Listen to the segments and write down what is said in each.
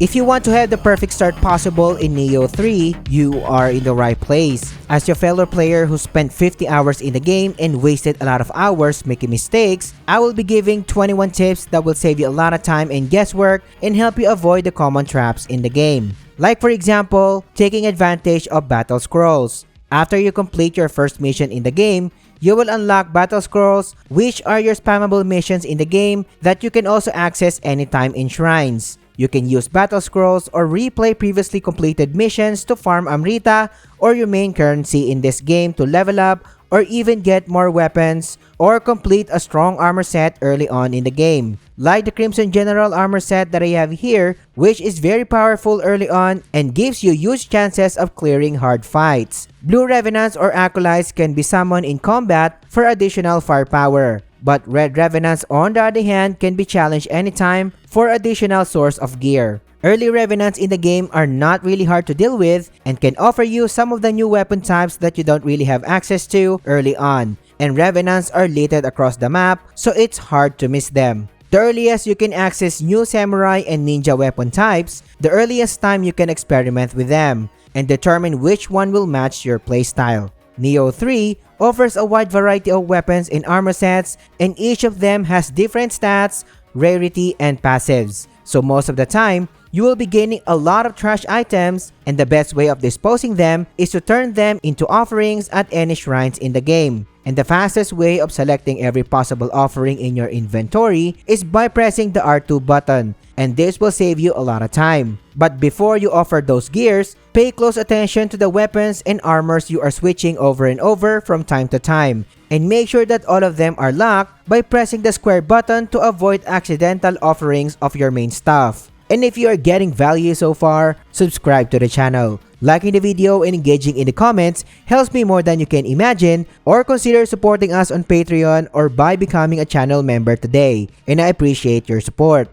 If you want to have the perfect start possible in Nioh 3, you are in the right place. As your fellow player who spent 50 hours in the game and wasted a lot of hours making mistakes, I will be giving 21 tips that will save you a lot of time and guesswork and help you avoid the common traps in the game. Like for example, taking advantage of battle scrolls. After you complete your first mission in the game, you will unlock battle scrolls, which are your spammable missions in the game that you can also access anytime in shrines. You can use battle scrolls or replay previously completed missions to farm Amrita or your main currency in this game to level up or even get more weapons or complete a strong armor set early on in the game. Like the Crimson General armor set that I have here, which is very powerful early on and gives you huge chances of clearing hard fights. Blue Revenants or Acolytes can be summoned in combat for additional firepower. But Red Revenants on the other hand can be challenged anytime for additional source of gear. Early Revenants in the game are not really hard to deal with and can offer you some of the new weapon types that you don't really have access to early on. And Revenants are littered across the map, so it's hard to miss them. The earliest you can access new samurai and ninja weapon types, the earliest time you can experiment with them and determine which one will match your playstyle. Nioh 3 offers a wide variety of weapons and armor sets, and each of them has different stats, rarity, and passives. So most of the time, you will be gaining a lot of trash items, and the best way of disposing them is to turn them into offerings at any shrines in the game. And the fastest way of selecting every possible offering in your inventory is by pressing the R2 button, and this will save you a lot of time. But before you offer those gears, pay close attention to the weapons and armors you are switching over and over from time to time, and make sure that all of them are locked by pressing the square button to avoid accidental offerings of your main stuff. And if you are getting value so far, subscribe to the channel. Liking the video and engaging in the comments helps me more than you can imagine, or consider supporting us on Patreon or by becoming a channel member today, and I appreciate your support.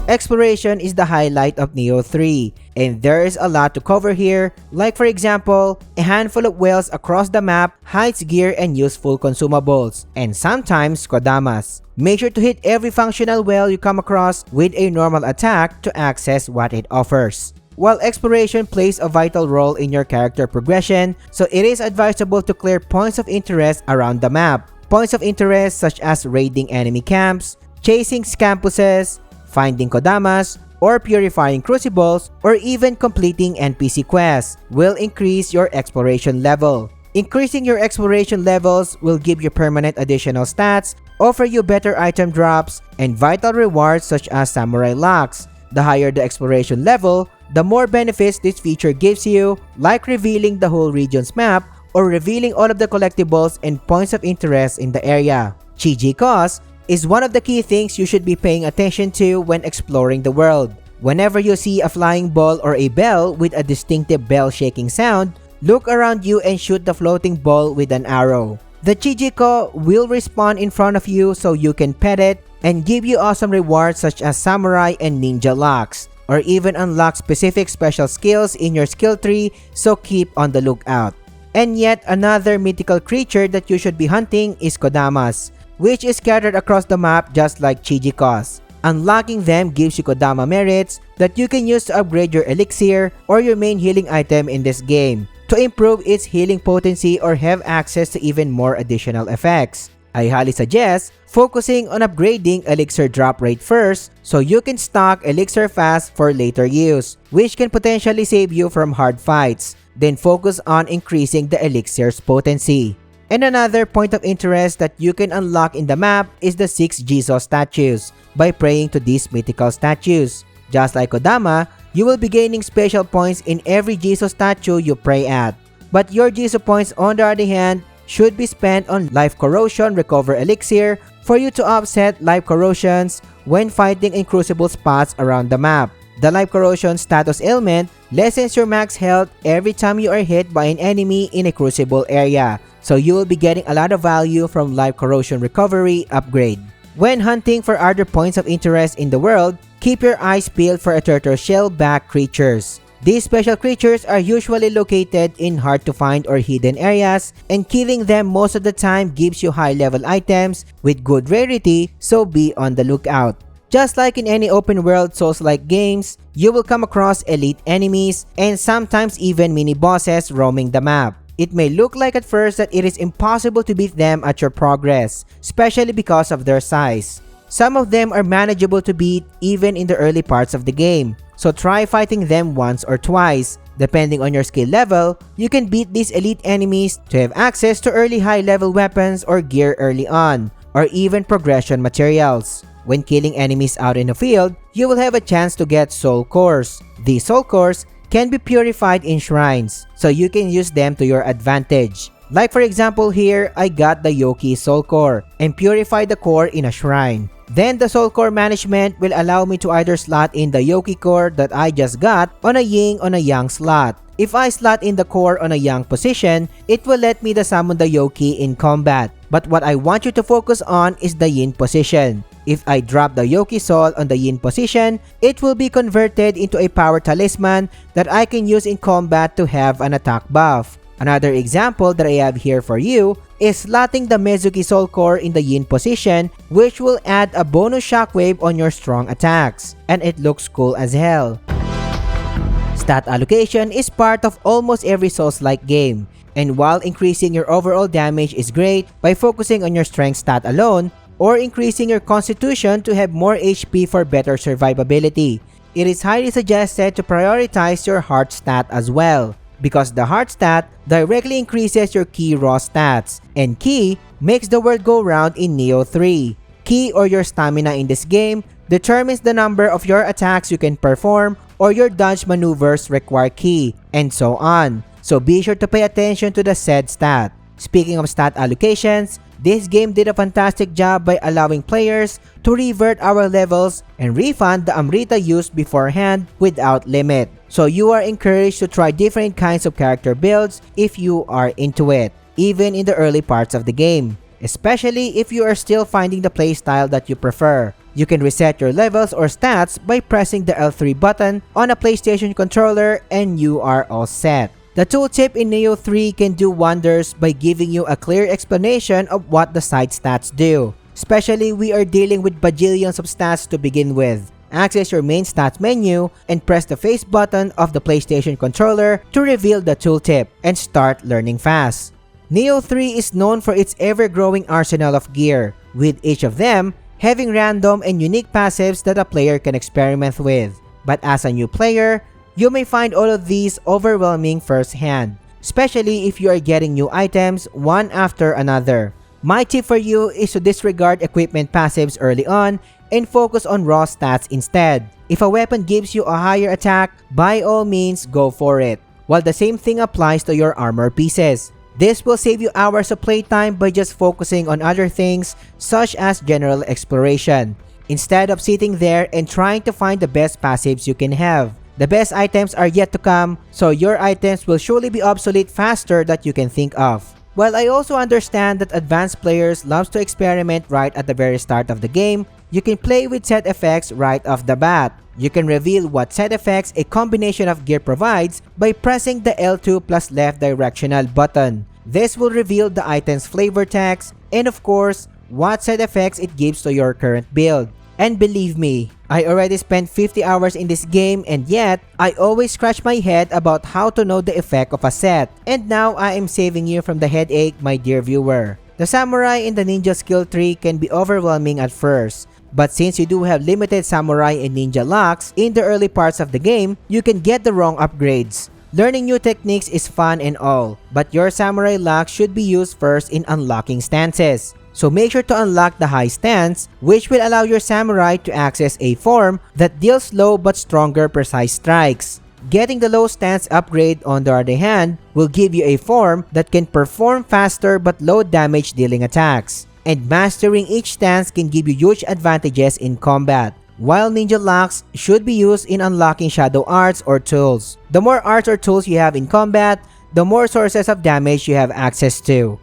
Exploration is the highlight of Nioh 3, and there is a lot to cover here, like for example, a handful of wells across the map hides gear and useful consumables, and sometimes kodamas. Make sure to hit every functional well you come across with a normal attack to access what it offers. While exploration plays a vital role in your character progression, so it is advisable to clear points of interest around the map. Points of interest such as raiding enemy camps, chasing scampuses, finding kodamas, or purifying crucibles, or even completing NPC quests will increase your exploration level. Increasing your exploration levels will give you permanent additional stats, offer you better item drops, and vital rewards such as samurai locks. The higher the exploration level, the more benefits this feature gives you, like revealing the whole region's map or revealing all of the collectibles and points of interest in the area. Chiji cost is one of the key things you should be paying attention to when exploring the world. Whenever you see a flying ball or a bell with a distinctive bell shaking sound, look around you and shoot the floating ball with an arrow. The Chijiko will respawn in front of you so you can pet it and give you awesome rewards such as samurai and ninja locks, or even unlock specific special skills in your skill tree, so keep on the lookout. And yet another mythical creature that you should be hunting is kodamas, which is scattered across the map just like Chijikos. Unlocking them gives you kodama merits that you can use to upgrade your elixir or your main healing item in this game, to improve its healing potency or have access to even more additional effects. I highly suggest focusing on upgrading elixir drop rate first so you can stock elixir fast for later use, which can potentially save you from hard fights. Then focus on increasing the elixir's potency. And another point of interest that you can unlock in the map is the 6 Jizo statues by praying to these mythical statues. Just like Kodama, you will be gaining special points in every Jizo statue you pray at. But your Jizo points on the other hand should be spent on life corrosion recover elixir for you to offset life corrosions when fighting in crucible spots around the map. The life corrosion status ailment lessens your max health every time you are hit by an enemy in a crucible area, so you will be getting a lot of value from life corrosion recovery upgrade. When hunting for other points of interest in the world, keep your eyes peeled for a turtle shell back creatures. These special creatures are usually located in hard to find or hidden areas, and killing them most of the time gives you high level items with good rarity, so be on the lookout. Just like in any open world Souls-like games, you will come across elite enemies and sometimes even mini-bosses roaming the map. It may look like at first that it is impossible to beat them at your progress, especially because of their size. Some of them are manageable to beat even in the early parts of the game, so try fighting them once or twice. Depending on your skill level, you can beat these elite enemies to have access to early high-level weapons or gear early on, or even progression materials. When killing enemies out in the field, you will have a chance to get soul cores. These soul cores can be purified in shrines, so you can use them to your advantage. Like for example here, I got the Yoki Soul Core and purified the core in a shrine. Then the Soul Core management will allow me to either slot in the Yoki core that I just got on a Yin on a Yang slot. If I slot in the core on a Yang position, it will let me summon the Yoki in combat. But what I want you to focus on is the Yin position. If I drop the Yoki Soul on the Yin position, it will be converted into a power talisman that I can use in combat to have an attack buff. Another example that I have here for you is slotting the Mezuki Soul Core in the Yin position, which will add a bonus shockwave on your strong attacks, and it looks cool as hell. Stat allocation is part of almost every Souls-like game, and while increasing your overall damage is great by focusing on your strength stat alone, or increasing your constitution to have more HP for better survivability, it is highly suggested to prioritize your heart stat as well, because the heart stat directly increases your ki raw stats, and ki makes the world go round in Nioh 3. Ki, or your stamina in this game, determines the number of your attacks you can perform or your dodge maneuvers require ki, and so on. So be sure to pay attention to the said stat. Speaking of stat allocations, this game did a fantastic job by allowing players to revert our levels and refund the Amrita used beforehand without limit. So you are encouraged to try different kinds of character builds if you are into it, even in the early parts of the game. Especially if you are still finding the playstyle that you prefer. You can reset your levels or stats by pressing the L3 button on a PlayStation controller and you are all set. The tooltip in Nioh 3 can do wonders by giving you a clear explanation of what the side stats do. Especially we are dealing with bajillions of stats to begin with. Access your main stats menu and press the face button of the PlayStation controller to reveal the tooltip and start learning fast. Nioh 3 is known for its ever-growing arsenal of gear, with each of them having random and unique passives that a player can experiment with. But as a new player, you may find all of these overwhelming firsthand, especially if you are getting new items one after another. My tip for you is to disregard equipment passives early on and focus on raw stats instead. If a weapon gives you a higher attack, by all means go for it, while the same thing applies to your armor pieces. This will save you hours of playtime by just focusing on other things such as general exploration, instead of sitting there and trying to find the best passives you can have. The best items are yet to come, so your items will surely be obsolete faster than you can think of. While I also understand that advanced players love to experiment right at the very start of the game, you can play with set effects right off the bat. You can reveal what set effects a combination of gear provides by pressing the L2 plus left directional button. This will reveal the item's flavor text and of course, what set effects it gives to your current build. And believe me, I already spent 50 hours in this game and yet, I always scratch my head about how to know the effect of a set. And now I am saving you from the headache, my dear viewer. The samurai in the ninja skill tree can be overwhelming at first. But since you do have limited samurai and ninja locks in the early parts of the game, you can get the wrong upgrades. Learning new techniques is fun and all, but your samurai lock should be used first in unlocking stances. So make sure to unlock the high stance, which will allow your samurai to access a form that deals low but stronger precise strikes. Getting the low stance upgrade on the other hand will give you a form that can perform faster but low damage dealing attacks. And mastering each stance can give you huge advantages in combat. While ninja locks should be used in unlocking shadow arts or tools. The more arts or tools you have in combat, the more sources of damage you have access to.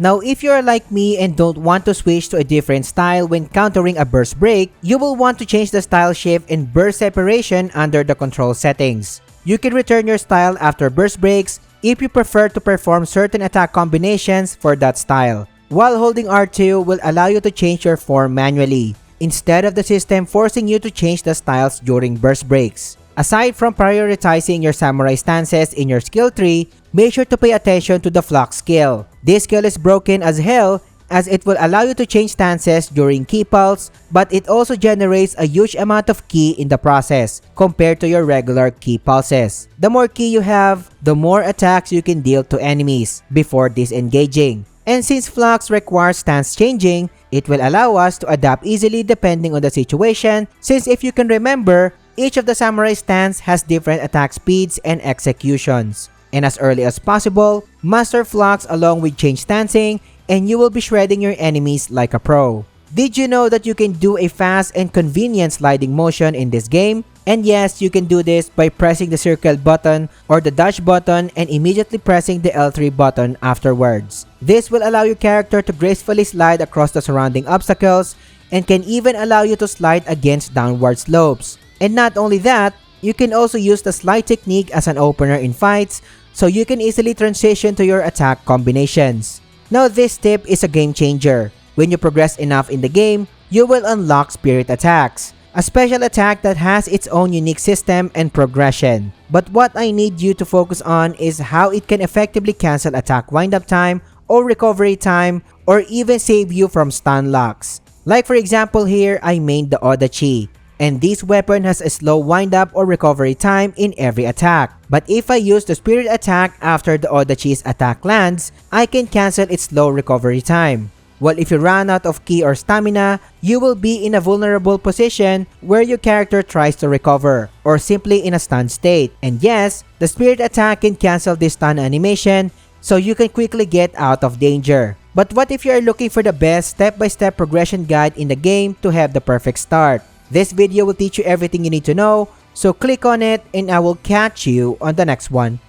Now, if you are like me and don't want to switch to a different style when countering a burst break, you will want to change the style shift and burst separation under the control settings. You can return your style after burst breaks if you prefer to perform certain attack combinations for that style. While holding R2 will allow you to change your form manually. instead of the system forcing you to change the styles during burst breaks. Aside from prioritizing your samurai stances in your skill tree, make sure to pay attention to the flock skill. This skill is broken as hell as it will allow you to change stances during ki pulse, but it also generates a huge amount of ki in the process compared to your regular ki pulses. The more ki you have, the more attacks you can deal to enemies before disengaging. And since flocks require stance changing, it will allow us to adapt easily depending on the situation, since if you can remember, each of the samurai stance has different attack speeds and executions. And as early as possible, master flocks along with change stancing, and you will be shredding your enemies like a pro. Did you know that you can do a fast and convenient sliding motion in this game? And yes, you can do this by pressing the circle button or the dash button and immediately pressing the L3 button afterwards. This will allow your character to gracefully slide across the surrounding obstacles and can even allow you to slide against downward slopes. And not only that, you can also use the slide technique as an opener in fights, so you can easily transition to your attack combinations. Now this tip is a game changer. When you progress enough in the game, you will unlock spirit attacks, a special attack that has its own unique system and progression. But what I need you to focus on is how it can effectively cancel attack windup time or recovery time, or even save you from stun locks. Like for example here, I mained the Odachi, and this weapon has a slow windup or recovery time in every attack. But if I use the spirit attack after the Odachi's attack lands, I can cancel its slow recovery time. Well, if you run out of ki or stamina, you will be in a vulnerable position where your character tries to recover, or simply in a stun state. And yes, the spirit attack can cancel this stun animation, so you can quickly get out of danger. But what if you are looking for the best step-by-step progression guide in the game to have the perfect start? This video will teach you everything you need to know, so click on it and I will catch you on the next one.